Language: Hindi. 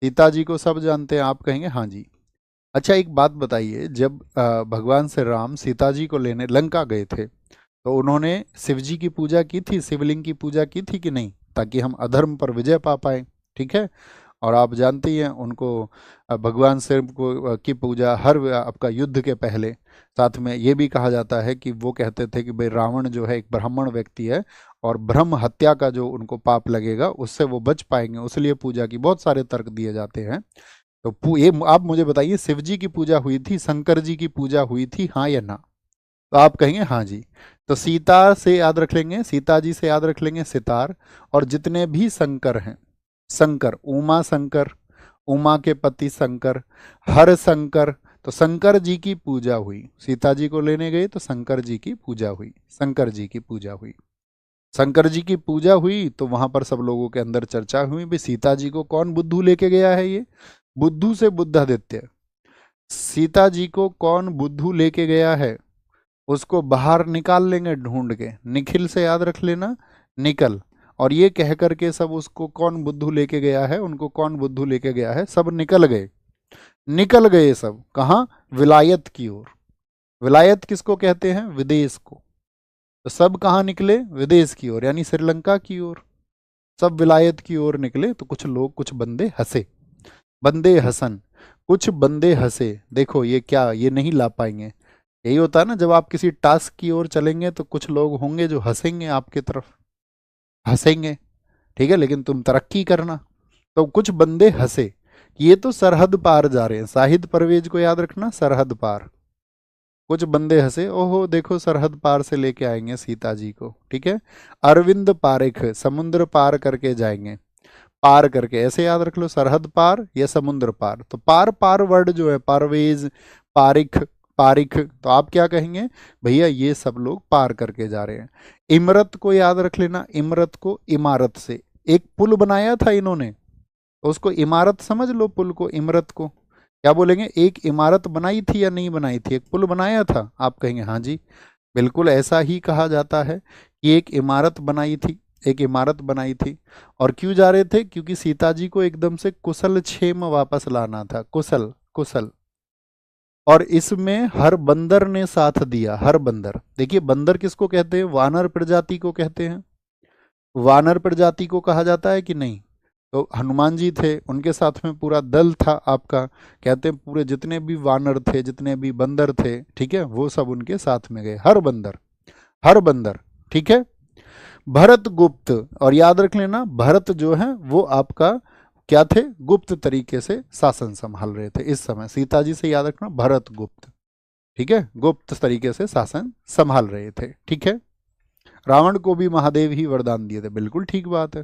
सीता जी को सब जानते हैं, आप कहेंगे हाँ जी। अच्छा एक बात बताइए, जब भगवान श्री राम सीता जी को लेने लंका गए थे, तो उन्होंने शिव जी की पूजा की थी, शिवलिंग की पूजा की थी कि नहीं, ताकि हम अधर्म पर विजय पा पाए। ठीक है। और आप जानते ही हैं उनको, भगवान शिव को की पूजा हर आपका युद्ध के पहले, साथ में ये भी कहा जाता है कि वो कहते थे कि भाई रावण जो है एक ब्राह्मण व्यक्ति है, और ब्रह्म हत्या का जो उनको पाप लगेगा उससे वो बच पाएंगे, उसलिए पूजा की बहुत सारे तर्क दिए जाते हैं। तो ये आप मुझे बताइए, शिव जी की पूजा हुई थी, शंकर जी की पूजा हुई थी, हाँ या ना? तो आप कहेंगे हाँ जी। तो सीता से याद रख लेंगे, सीता जी से याद रख लेंगे सितार। और जितने भी शंकर हैं, शंकर, उमा शंकर, उमा के पति शंकर, हर शंकर, तो शंकर जी की पूजा हुई। सीता जी को लेने गए तो शंकर जी की पूजा हुई, शंकर जी की पूजा हुई। शंकर जी की पूजा हुई तो वहां पर सब लोगों के अंदर चर्चा हुई, भी सीता जी को कौन बुद्धू लेके गया है, ये बुद्धू से बुद्धादित्य, सीता जी को कौन बुद्धू लेके गया है, उसको बाहर निकाल लेंगे ढूंढ के, निखिल से याद रख लेना, निकल। और ये कह करके सब उसको कौन बुद्धू लेके गया है, उनको कौन बुद्धू लेके गया है, सब निकल गए। निकल गए सब कहाँ? विलायत की ओर। विलायत किसको कहते हैं? विदेश को। तो सब कहाँ निकले? विदेश की ओर, यानी श्रीलंका की ओर। सब विलायत की ओर निकले, तो कुछ लोग, कुछ बंदे हंसे, बंदे हसन, कुछ बंदे हंसे। देखो ये क्या, ये नहीं ला पाएंगे। यही होता है ना, जब आप किसी टास्क की ओर चलेंगे तो कुछ लोग होंगे जो हंसेंगे आपके तरफ, हंसेंगे। ठीक है, लेकिन तुम तरक्की करना। तो कुछ बंदे हंसे, ये तो सरहद पार जा रहे हैं, शाहिद परवेज को याद रखना, सरहद पार। कुछ बंदे हंसे, ओहो देखो सरहद पार से लेके आएंगे सीता जी को। ठीक है। अरविंद पारिख, समुद्र पार करके जाएंगे, पार करके, ऐसे याद रख लो, सरहद पार या समुद्र पार। तो पार, पार वर्ड जो है, पारवेज, पारिख, पारिख, तो आप क्या कहेंगे? भैया ये सब लोग पार करके जा रहे हैं। इमरत को याद रख लेना, इमरत को इमारत से, एक पुल बनाया था इन्होंने, तो उसको इमारत समझ लो, पुल को, इमरत को क्या बोलेंगे? एक इमारत बनाई थी या नहीं बनाई थी, एक पुल बनाया था, आप कहेंगे हाँ जी। बिल्कुल ऐसा ही कहा जाता है कि एक इमारत बनाई थी, एक इमारत बनाई थी। और क्यों जा रहे थे? क्योंकि सीता जी को एकदम से कुशल क्षेम वापस लाना था, कुशल, कुशल। और इसमें हर बंदर ने साथ दिया, हर बंदर। देखिए बंदर किसको कहते हैं? वानर प्रजाति को कहते हैं, वानर प्रजाति को कहा जाता है कि नहीं? तो हनुमान जी थे, उनके साथ में पूरा दल था आपका, कहते हैं पूरे जितने भी वानर थे, जितने भी बंदर थे, ठीक है, वो सब उनके साथ में गए, हर बंदर, हर बंदर। ठीक है। भरत गुप्त, और याद रख लेना भरत जो है वो आपका क्या थे? गुप्त तरीके से शासन संभाल रहे थे इस समय, सीता जी से याद रखना भरत गुप्त। ठीक है, गुप्त तरीके से शासन संभाल रहे थे। ठीक है। रावण को भी महादेव ही वरदान दिए थे, बिल्कुल ठीक बात है।